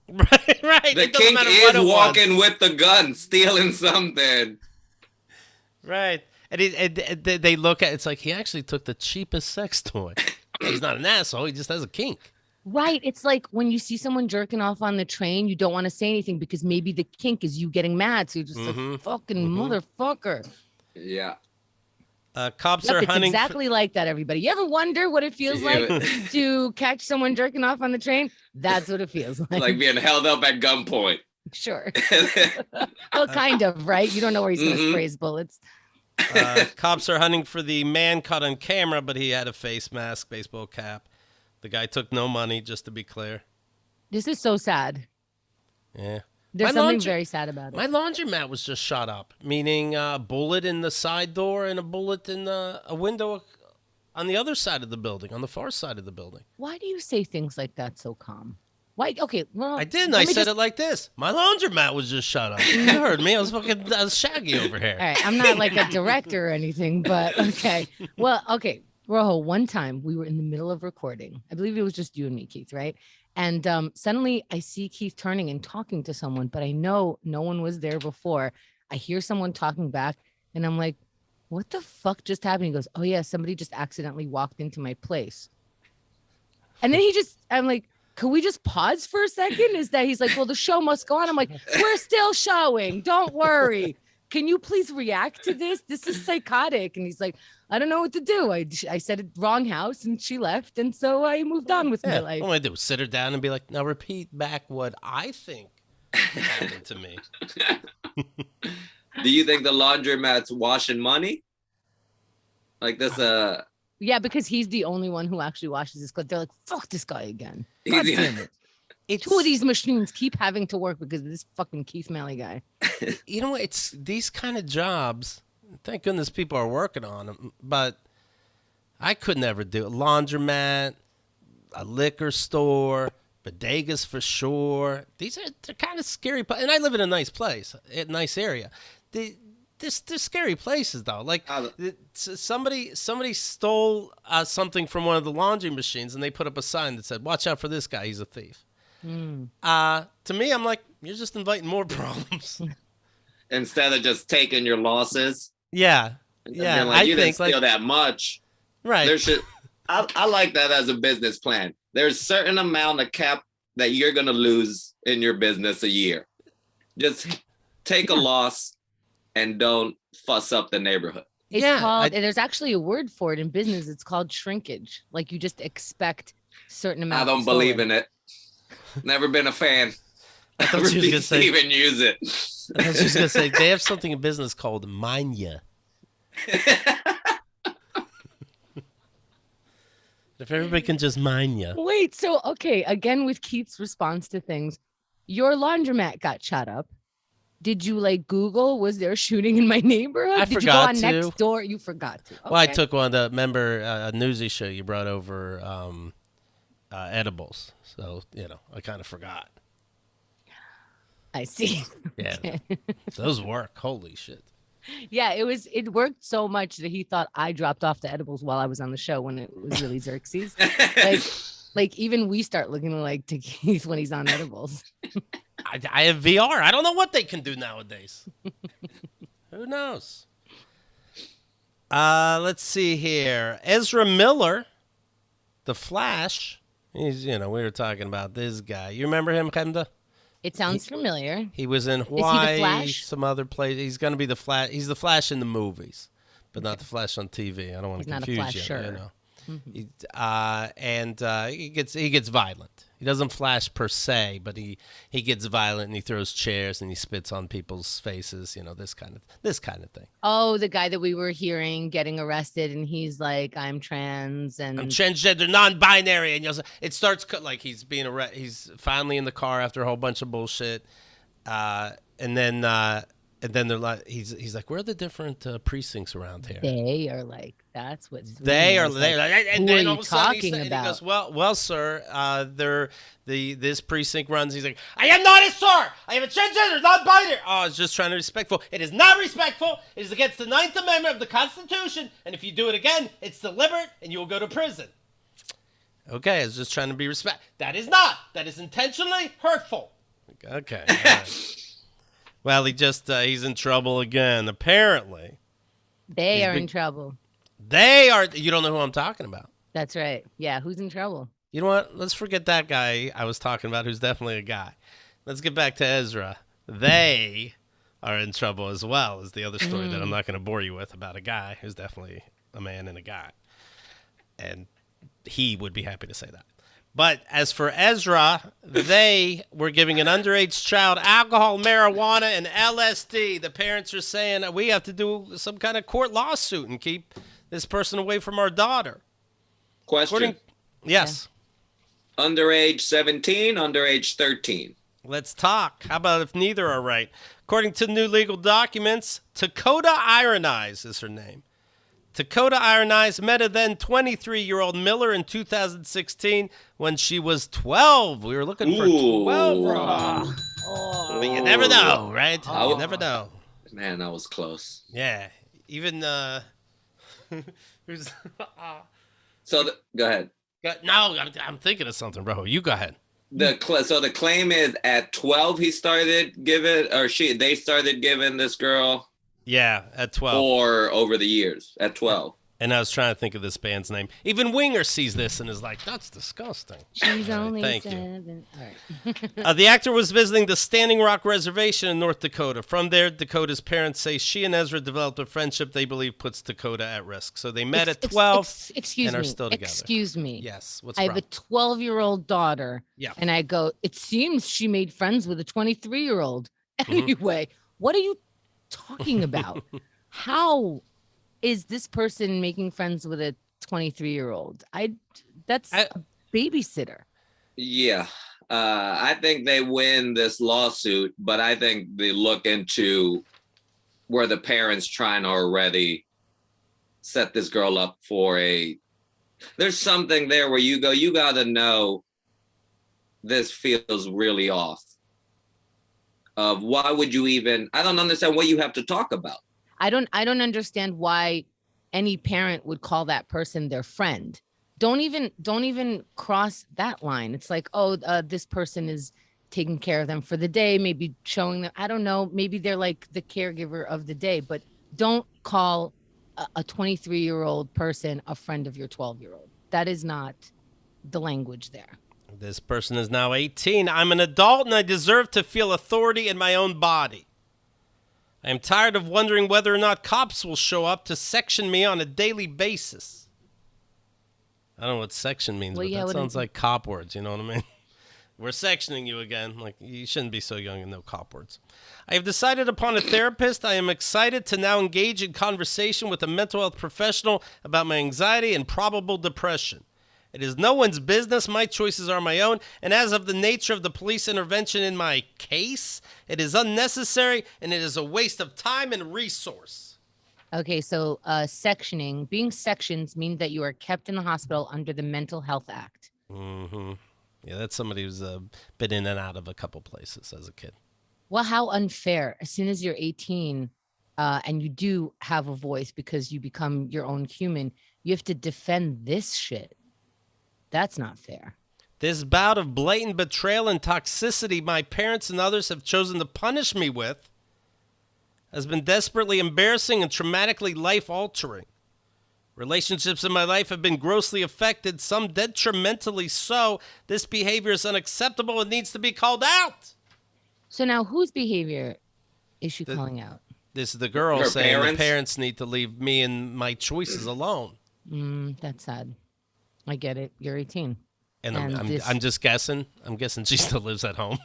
Speaker 1: right.
Speaker 3: The kink is walking with the gun, stealing something.
Speaker 1: Right. And they look at it's like he actually took the cheapest sex toy. He's not an asshole. He just has a kink.
Speaker 2: Right. It's like when you see someone jerking off on the train, you don't want to say anything because maybe the kink is you getting mad. So you're just like, fucking motherfucker.
Speaker 3: Yeah.
Speaker 1: Cops
Speaker 2: Yep,
Speaker 1: are
Speaker 2: it's
Speaker 1: hunting.
Speaker 2: Exactly like that, everybody. You ever wonder what it feels like to catch someone jerking off on the train? That's what it feels like.
Speaker 3: Like being held up at gunpoint.
Speaker 2: Sure. Well, kind of, right? You don't know where he's going to spray his bullets.
Speaker 1: Cops are hunting for the man caught on camera, but he had a face mask, baseball cap. The guy took no money, just to be clear. This
Speaker 2: is so sad.
Speaker 1: Yeah.
Speaker 2: There's something very sad about it.
Speaker 1: My laundromat was just shot up, meaning a bullet in the side door and a bullet in a window on the other side of the building, on the far side of the building.
Speaker 2: Why do you say things like that so calm? Why? Okay, well,
Speaker 1: I didn't. I said it like this. My laundromat was just shut up. You heard me. I was shaggy over here.
Speaker 2: All right, I'm not like a director or anything, but okay. Well, okay, Rojo. One time we were in the middle of recording. I believe it was just you and me, Keith, right? And suddenly I see Keith turning and talking to someone, but I know no one was there before. I hear someone talking back, and I'm like, "What the fuck just happened?" He goes, "Oh yeah, somebody just accidentally walked into my place." And then I'm like, "Could we just pause for a second?" Is that he's like, "Well, the show must go on." I'm like, "We're still showing. Don't worry. Can you please react to this? This is psychotic." And he's like, "I don't know what to do. I said it wrong house and she left. And so I moved on with my life."
Speaker 1: All I do is sit her down and be like, "Now repeat back what I think happened to me."
Speaker 3: Do you think the laundromat's washing money? Like this,
Speaker 2: Yeah, because he's the only one who actually washes his clothes. They're like, "Fuck this guy again. God damn it." Two of these machines keep having to work because of this fucking Keith Malley guy.
Speaker 1: You know what? It's these kind of jobs. Thank goodness people are working on them. But I could never do a laundromat, a liquor store, bodegas for sure. They're kind of scary. And I live in a nice place, a nice area. They're scary places though. Like somebody stole something from one of the laundry machines, and they put up a sign that said, "Watch out for this guy. He's a thief." To me, I'm like, you're just inviting more problems.
Speaker 3: Instead of just taking your losses.
Speaker 1: Yeah.
Speaker 3: Yeah. Like, you didn't steal that much.
Speaker 1: Right.
Speaker 3: I like that as a business plan. There's a certain amount of cap that you're going to lose in your business a year. Just take a loss and don't fuss up the neighborhood.
Speaker 2: It's called, there's actually a word for it in business. It's called shrinkage. Like you just expect certain amount.
Speaker 3: I don't believe in it. Never been a fan.
Speaker 1: I thought she was gonna say.
Speaker 3: Even use it.
Speaker 1: I thought she was gonna say they have something in business called mania. If everybody can just mine you.
Speaker 2: Wait, so okay, again with Keith's response to things, your laundromat got shot up. Did you like Google? Was there a shooting in my neighborhood? Did you go on next door? You forgot to. Okay.
Speaker 1: Well, I took one. Remember a newsy show you brought over edibles, so I kind of forgot.
Speaker 2: I see.
Speaker 1: Yeah, okay. Those work. Holy shit.
Speaker 2: Yeah, it worked so much that he thought I dropped off the edibles while I was on the show when it was really Xerxes. like even we start looking like to Keith when he's on edibles.
Speaker 1: I have VR. I don't know what they can do nowadays. Who knows? Let's see here. Ezra Miller, the Flash. He's we were talking about this guy. You remember him, Kenda?
Speaker 2: It sounds familiar.
Speaker 1: He was in Hawaii,
Speaker 2: Is he the Flash?
Speaker 1: Some other place. He's going to be the Flash. He's the Flash in the movies, but not the Flash on TV. I don't want to confuse you. Mm-hmm. He gets violent. He doesn't flash per se, but he gets violent and he throws chairs and he spits on people's faces. This kind of thing. Oh,
Speaker 2: the guy that we were hearing getting arrested, and he's like, "I'm trans and
Speaker 1: I'm transgender, non-binary," and it starts like he's being arrested. He's finally in the car after a whole bunch of bullshit, and then they're like, he's like, "Where are the different precincts around here?"
Speaker 2: They are like, "That's what
Speaker 1: they are." Like, and then
Speaker 2: who are
Speaker 1: all
Speaker 2: you
Speaker 1: of a sudden
Speaker 2: talking about?
Speaker 1: He goes, "Well, sir, this precinct runs." He's like, "I am not a sir. I am a transgender, non-binary." Oh, it's just trying to be respectful. It is not respectful. It is against the 9th Amendment of the Constitution, and if you do it again, it's deliberate, and you will go to prison. Okay, I was just trying to be respectful. That is not. That is intentionally hurtful. Okay. All right. Well, he's in trouble again, apparently.
Speaker 2: They are in trouble.
Speaker 1: They are. You don't know who I'm talking about.
Speaker 2: That's right. Yeah, who's in trouble?
Speaker 1: You know what? Let's forget that guy I was talking about, who's definitely a guy. Let's get back to Ezra. They are in trouble as well, is the other story that I'm not going to bore you with about a guy who's definitely a man and a guy. And he would be happy to say that. But as for Ezra, they were giving an underage child alcohol, marijuana, and LSD. The parents are saying we have to do some kind of court lawsuit and keep this person away from our daughter.
Speaker 3: Question.
Speaker 1: Yes.
Speaker 3: Yeah. Underage 17, underage 13.
Speaker 1: Let's talk. How about if neither are right? According to new legal documents, Dakota Ironize is her name. Dakota Ironize met a then 23-year-old Miller in 2016 when she was 12. We were looking for 12. But you never know, right? You never know.
Speaker 3: Man, that was close.
Speaker 1: Yeah. Even who's
Speaker 3: go ahead.
Speaker 1: No, I'm thinking of something, bro. You go ahead.
Speaker 3: So the claim is at 12 he started giving, or they started giving this girl.
Speaker 1: Yeah, at 12.
Speaker 3: Or over the years, at 12.
Speaker 1: And I was trying to think of this band's name. Even Winger sees this and is like, "That's disgusting."
Speaker 2: She's only
Speaker 1: Thank
Speaker 2: 7.
Speaker 1: you.
Speaker 2: All right.
Speaker 1: The actor was visiting the Standing Rock Reservation in North Dakota. From there, Dakota's parents say she and Ezra developed a friendship they believe puts Dakota at risk. So they met at 12 and are still together.
Speaker 2: Excuse me.
Speaker 1: Yes.
Speaker 2: I have a 12-year-old daughter.
Speaker 1: Yeah.
Speaker 2: And I go, it seems she made friends with a 23-year-old. Anyway, what are you talking about? How is this person making friends with a 23-year-old? That's a babysitter.
Speaker 3: Yeah. I think they win this lawsuit, but I think they look into where the parents trying to already set this girl up for there's something there where you got to know this feels really off. Of why would you even? I don't understand what you have to talk about.
Speaker 2: I don't understand why any parent would call that person their friend. Don't even cross that line. It's like, this person is taking care of them for the day, maybe showing them. I don't know. Maybe they're like the caregiver of the day, but don't call a 23-year-old person a friend of your 12-year-old. That is not the language there.
Speaker 1: This person is now 18. I'm an adult and I deserve to feel authority in my own body. I am tired of wondering whether or not cops will show up to section me on a daily basis. I don't know what section means, but that sounds like cop words, you know what I mean? We're sectioning you again. Like, you shouldn't be so young and no cop words. I have decided upon a therapist. I am excited to now engage in conversation with a mental health professional about my anxiety and probable depression. It is no one's business. My choices are my own. And as of the nature of the police intervention in my case, it is unnecessary and it is a waste of time and resource.
Speaker 2: Okay, so sectioning. Being sections means that you are kept in the hospital under the Mental Health Act.
Speaker 1: Mm-hmm. Yeah, that's somebody who's been in and out of a couple places as a kid.
Speaker 2: Well, how unfair. As soon as you're 18 and you do have a voice because you become your own human, you have to defend this shit. That's not fair.
Speaker 1: This bout of blatant betrayal and toxicity my parents and others have chosen to punish me with has been desperately embarrassing and traumatically life-altering. Relationships in my life have been grossly affected, some detrimentally so. This behavior is unacceptable and needs to be called out.
Speaker 2: So now whose behavior is she calling out?
Speaker 1: This is the girl
Speaker 3: Her
Speaker 1: saying
Speaker 3: parents?
Speaker 1: the parents need to leave me and my choices alone.
Speaker 2: That's sad. I get it. You're 18.
Speaker 1: And
Speaker 2: And
Speaker 1: I'm just guessing. I'm guessing she still lives at home.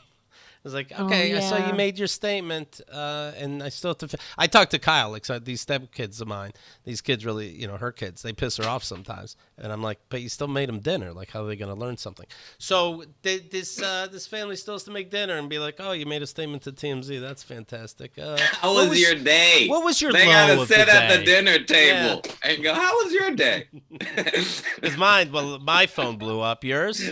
Speaker 1: I was like, okay, I saw you
Speaker 2: yeah.
Speaker 1: made your statement, and I still have to. I talked to Kyle, like, so these stepkids of mine. These kids really, her kids, they piss her off sometimes, and I'm like, but you still made them dinner. Like, how are they going to learn something? So this family still has to make dinner and be like, oh, you made a statement to TMZ. That's fantastic.
Speaker 3: How was your day?
Speaker 1: What was your
Speaker 3: They
Speaker 1: low
Speaker 3: gotta
Speaker 1: of
Speaker 3: sit
Speaker 1: the
Speaker 3: at the
Speaker 1: day?
Speaker 3: dinner table and go, how was your day?
Speaker 1: It's mine. Well, my phone blew up. Yours?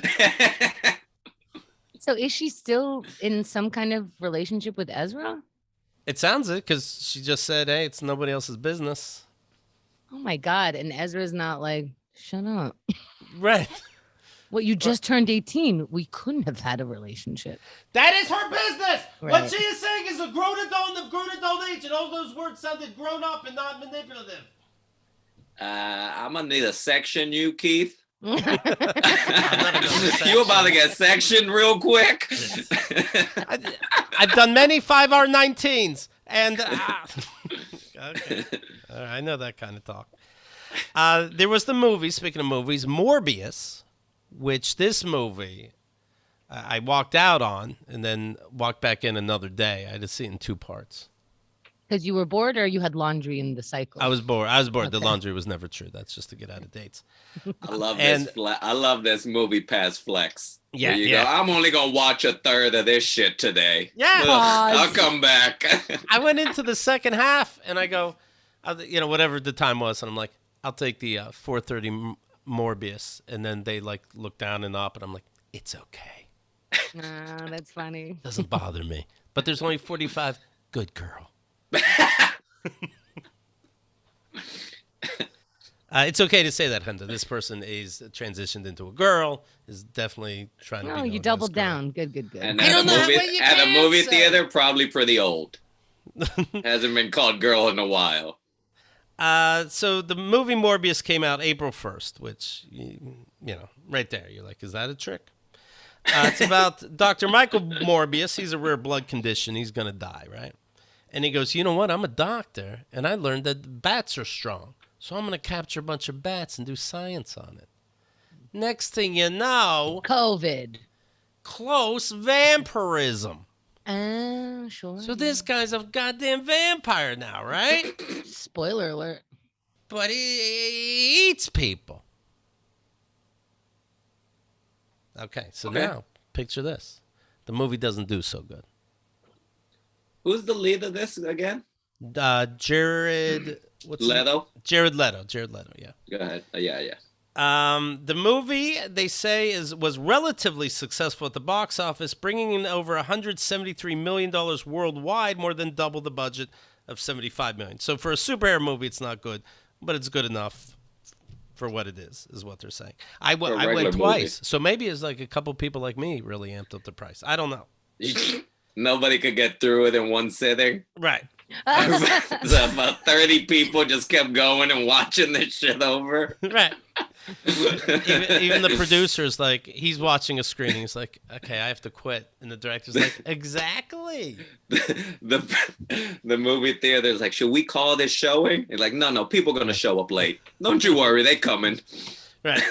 Speaker 2: So is she still in some kind of relationship with Ezra?
Speaker 1: It sounds it, because she just said, hey, it's nobody else's business.
Speaker 2: Oh my God. And Ezra's not like, shut up.
Speaker 1: Right.
Speaker 2: Well, you just turned 18. We couldn't have had a relationship.
Speaker 1: That is her business.
Speaker 2: Right.
Speaker 1: What she is saying is a grown adult and a grown adult age, and all those words sounded grown up and not manipulative.
Speaker 3: I'm gonna need a section, you, Keith.
Speaker 1: I'm not gonna go
Speaker 3: You about to get sectioned real quick?
Speaker 1: I've done many 5R19s, and okay. All right, I know that kind of talk. There was the movie, speaking of movies, Morbius, which this movie I walked out on and then walked back in another day. I had to see it in 2 parts.
Speaker 2: Because you were bored or you had laundry in the cycle?
Speaker 1: I was bored. The
Speaker 2: Okay.
Speaker 1: laundry was never true. That's just to get out of dates.
Speaker 3: I love
Speaker 1: And-
Speaker 3: this. I love this movie pass flex.
Speaker 1: Yeah,
Speaker 3: Where you
Speaker 1: yeah.
Speaker 3: go, I'm only gonna watch a third of this shit today.
Speaker 1: Yeah.
Speaker 3: Ugh,
Speaker 2: Pause.
Speaker 3: I'll come back.
Speaker 1: I went into the second half and I go, whatever the time was, and I'm like, I'll take the 4:30 Morbius, and then they like look down and up, and I'm like, it's okay,
Speaker 2: That's funny.
Speaker 1: doesn't bother me. But there's only 45. Good girl. It's okay to say that, Hunter. This person is transitioned into a girl. Is definitely trying to.
Speaker 2: No,
Speaker 1: be known
Speaker 2: you
Speaker 1: as
Speaker 2: doubled
Speaker 1: girl.
Speaker 2: down. Good.
Speaker 3: And
Speaker 1: I
Speaker 3: at
Speaker 1: don't know
Speaker 3: a
Speaker 1: what
Speaker 3: movie,
Speaker 1: you
Speaker 3: at a
Speaker 1: can
Speaker 3: movie
Speaker 1: say.
Speaker 3: theater, probably pretty old. Hasn't been called girl in a while.
Speaker 1: So the movie Morbius came out April 1st, which, right there. You're like, is that a trick? It's about Dr. Michael Morbius. He's a rare blood condition. He's going to die, right? And he goes, you know what? I'm a doctor, and I learned that bats are strong. So I'm going to capture a bunch of bats and do science on it. Next thing you know,
Speaker 2: COVID.
Speaker 1: close vampirism.
Speaker 2: Sure.
Speaker 1: So this guy's a goddamn vampire now, right?
Speaker 2: Spoiler alert.
Speaker 1: But he eats people. Okay, so
Speaker 3: Okay.
Speaker 1: now picture this. The movie doesn't do so good.
Speaker 3: Who's the lead of this again?
Speaker 1: Jared
Speaker 3: Leto.
Speaker 1: Jared Leto, yeah.
Speaker 3: Go ahead. Yeah.
Speaker 1: The movie, they say, was relatively successful at the box office, bringing in over $173 million worldwide, more than double the budget of $75 million. So for a superhero movie, it's not good, but it's good enough for what it is what they're saying. I
Speaker 3: For a
Speaker 1: went
Speaker 3: regular
Speaker 1: twice, so maybe it's like a couple people like me really amped up the price. I don't know.
Speaker 3: Nobody could get through it in one sitting.
Speaker 1: Right.
Speaker 3: So about 30 people just kept going and watching this shit over.
Speaker 1: Right. even the producer's like, he's watching a screening. He's like, okay, I have to quit. And the director's like, exactly.
Speaker 3: The movie theater's like, should we call this showing? He's like, no, people gonna show up late. Don't you worry, they coming.
Speaker 1: Right.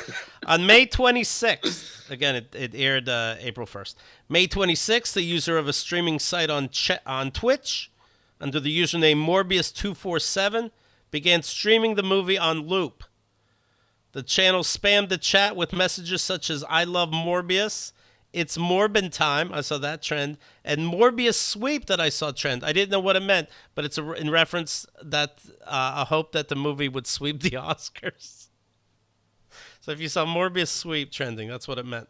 Speaker 1: On May 26th, again, it aired April 1st. May 26th, the user of a streaming site on Twitch, under the username Morbius247, began streaming the movie on loop. The channel spammed the chat with messages such as "I love Morbius," "It's Morbin time," I saw that trend, and "Morbius sweep" that I saw trend. I didn't know what it meant, but it's in reference that a hope that the movie would sweep the Oscars. So if you saw Morbius sweep trending, that's what it meant.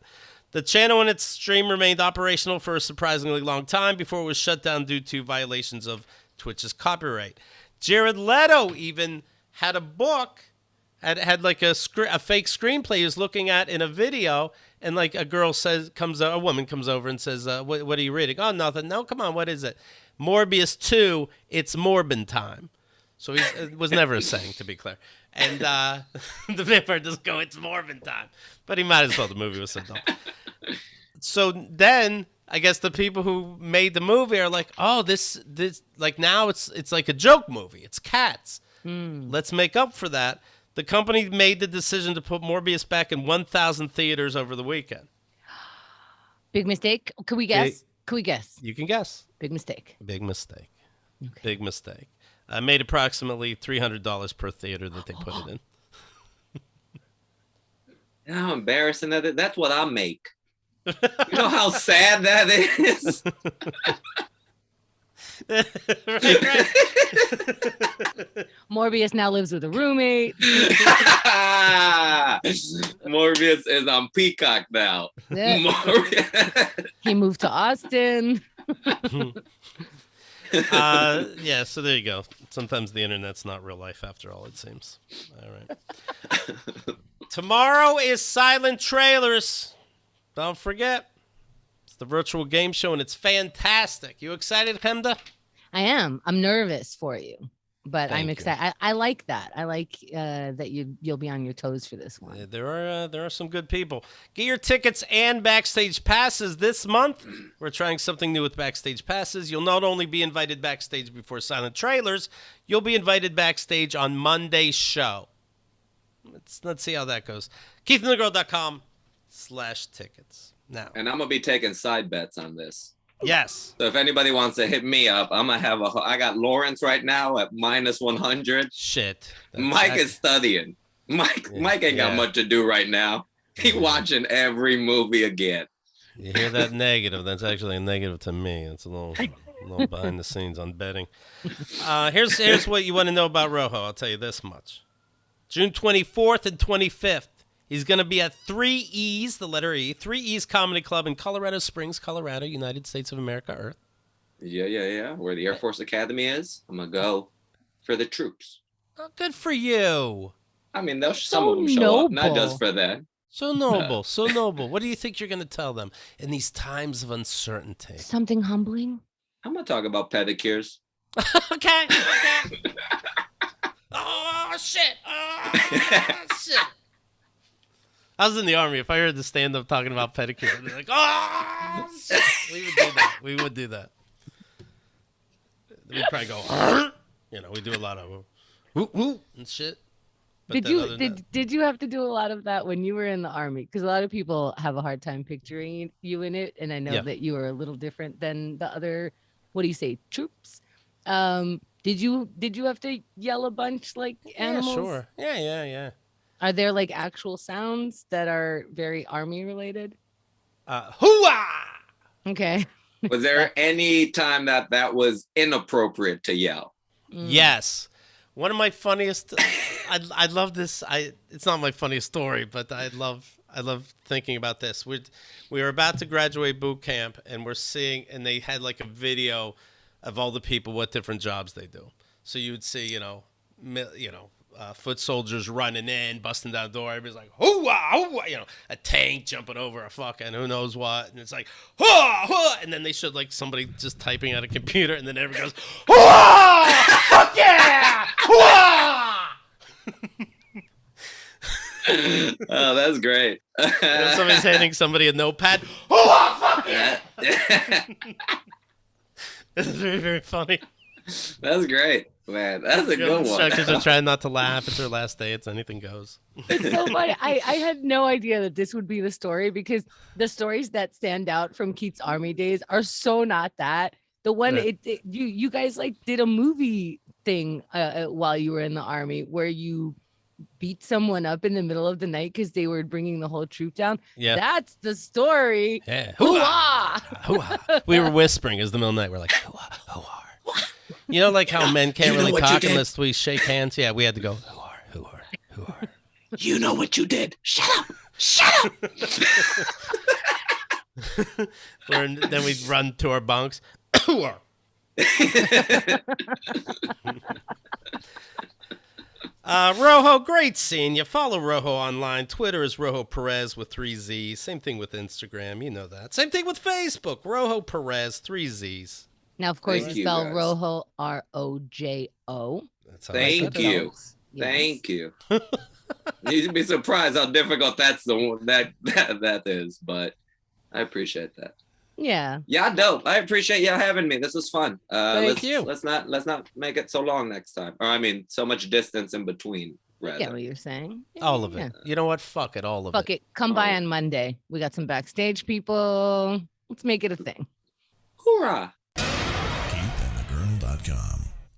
Speaker 1: The channel and its stream remained operational for a surprisingly long time before it was shut down due to violations of Twitch's copyright. Jared Leto even had a book, had like a fake screenplay he was looking at in a video, and like a woman comes over and says, what are you reading? "Oh, nothing." "No, come on, what is it?" "Morbius 2, it's Morbin time." So it was never a saying, to be clear. And the vampire doesn't go, "It's Morbin time." But he might as well. The movie was so dumb. So then I guess the people who made the movie are like, "Oh, this like now it's like a joke movie. It's Cats. Let's make up for that." The company made the decision to put Morbius back in 1,000 theaters over the weekend.
Speaker 2: Big mistake. Could we guess?
Speaker 1: You can guess.
Speaker 2: Big mistake.
Speaker 1: Big mistake.
Speaker 2: Okay.
Speaker 1: Big mistake. I made approximately $300 per theater that they put it in.
Speaker 3: You know how embarrassing that is? That's what I make. You know how sad that is?
Speaker 1: Right.
Speaker 2: Morbius now lives with a roommate.
Speaker 3: Morbius is on Peacock now.
Speaker 2: Yeah. He moved to Austin.
Speaker 1: Yeah, so there you go. Sometimes the internet's not real life after all, it seems. All right. Tomorrow is Silent Trailers. Don't forget. It's the virtual game show, and it's fantastic. You excited, Hemda?
Speaker 2: I am. I'm nervous for you, but
Speaker 1: Thank
Speaker 2: I'm
Speaker 1: you.
Speaker 2: excited. I like that. I like that you'll be on your toes for this one.
Speaker 1: There are some good people. Get your tickets and backstage passes this month. We're trying something new with backstage passes. You'll not only be invited backstage before Silent Trailers, you'll be invited backstage on Monday's show. Let's see how that goes. KeithandTheGirl.com/tickets. Now.
Speaker 3: And I'm going to be taking side bets on this.
Speaker 1: Yes.
Speaker 3: So if anybody wants to hit me up, I'm going to have I got Lawrence right now at -100.
Speaker 1: Shit.
Speaker 3: Mike is studying. Mike ain't got much to do right now. He watching every movie again.
Speaker 1: You hear that negative? That's actually a negative to me. It's a little behind the scenes on betting. Here's what you want to know about Rojo. I'll tell you this much. June 24th and 25th. He's going to be at 3E's, the letter E, 3E's Comedy Club in Colorado Springs, Colorado, United States of America, Earth.
Speaker 3: Yeah. Where the Air Force Academy is. I'm going to go for the troops.
Speaker 1: Oh, good for you.
Speaker 3: I mean, some of them show up, not just for that.
Speaker 1: So noble, so noble. What do you think you're going to tell them in these times of uncertainty?
Speaker 2: Something humbling?
Speaker 3: I'm going to talk about pedicures.
Speaker 1: Okay. Oh, shit. Oh, shit. I was in the Army. If I heard the stand-up talking about pedicure, I'd be like, "Oh, shit." We would do that. We'd probably go, we do a lot of whoop and shit. But
Speaker 2: Did you have to do a lot of that when you were in the Army? Because a lot of people have a hard time picturing you in it, and I know that you were a little different than the other, what do you say, troops? Did you have to yell a bunch like animals?
Speaker 1: Yeah, sure. Yeah.
Speaker 2: Are there like actual sounds that are very Army related?
Speaker 1: HOOAH!
Speaker 2: Okay.
Speaker 3: Was there any time that was inappropriate to yell?
Speaker 1: Yes. One of my funniest. I love this. It's not my funniest story, but I love thinking about this. We were about to graduate boot camp, and and they had like a video of all the people, what different jobs they do. So you would see, foot soldiers running in, busting down the door. Everybody's like, "HOOAH, HOOAH," a tank jumping over a fucking who knows what. And it's like, "HOOAH, HOOAH." And then they showed like somebody just typing at a computer, and then everybody goes, "HOOAH, fuck yeah, HOOAH."
Speaker 3: Oh, that's great.
Speaker 1: Somebody's handing somebody a notepad. "HOOAH, fuck yeah." This is very, very funny.
Speaker 3: That's great, man. That's a good one.
Speaker 1: Instructors are trying not to laugh. It's their last day. It's anything goes.
Speaker 2: It's so funny. I had no idea that this would be the story because the stories that stand out from Keith's army days are so not that. The one you guys like did a movie thing while you were in the army where you beat someone up in the middle of the night because they were bringing the whole troop down.
Speaker 1: Yeah,
Speaker 2: that's the story.
Speaker 1: Yeah,
Speaker 2: HOOAH!
Speaker 1: HOOAH! We were whispering as the middle of the night. We're like, HOOAH, HOOAH. You know, like how men can't really talk unless we shake hands. Yeah, we had to go HOOAH, HOOAH, HOOAH.
Speaker 3: You know what you did. Shut up. Shut up.
Speaker 1: Then we'd run to our bunks. HOOAH. Rojo, great seeing you. Follow Rojo online. Twitter is Rojo Perez with 3 Z's. Same thing with Instagram. You know that. Same thing with Facebook. Rojo Perez, 3 Z's.
Speaker 2: Now, of course,
Speaker 3: Thank
Speaker 2: you
Speaker 3: you,
Speaker 2: spell
Speaker 3: guys.
Speaker 2: Rojo R-O-J-O.
Speaker 1: That's how
Speaker 3: Thank you.
Speaker 2: Yes.
Speaker 3: Thank you. You'd be surprised how difficult that's the one that is, but I appreciate that.
Speaker 2: Yeah.
Speaker 3: Yeah, dope. I appreciate you having me. This was fun.
Speaker 1: Thank you.
Speaker 3: Let's not make it so long next time. Or I mean, so much distance in between.
Speaker 2: I
Speaker 3: Rather.
Speaker 2: get what you're saying. Yeah,
Speaker 1: All of
Speaker 2: yeah.
Speaker 1: it. You know what? Fuck it. All of
Speaker 2: Fuck
Speaker 1: it.
Speaker 2: it. Come by
Speaker 3: Oh.
Speaker 2: on Monday. We got some backstage people. Let's make it a thing.
Speaker 3: Hoorah!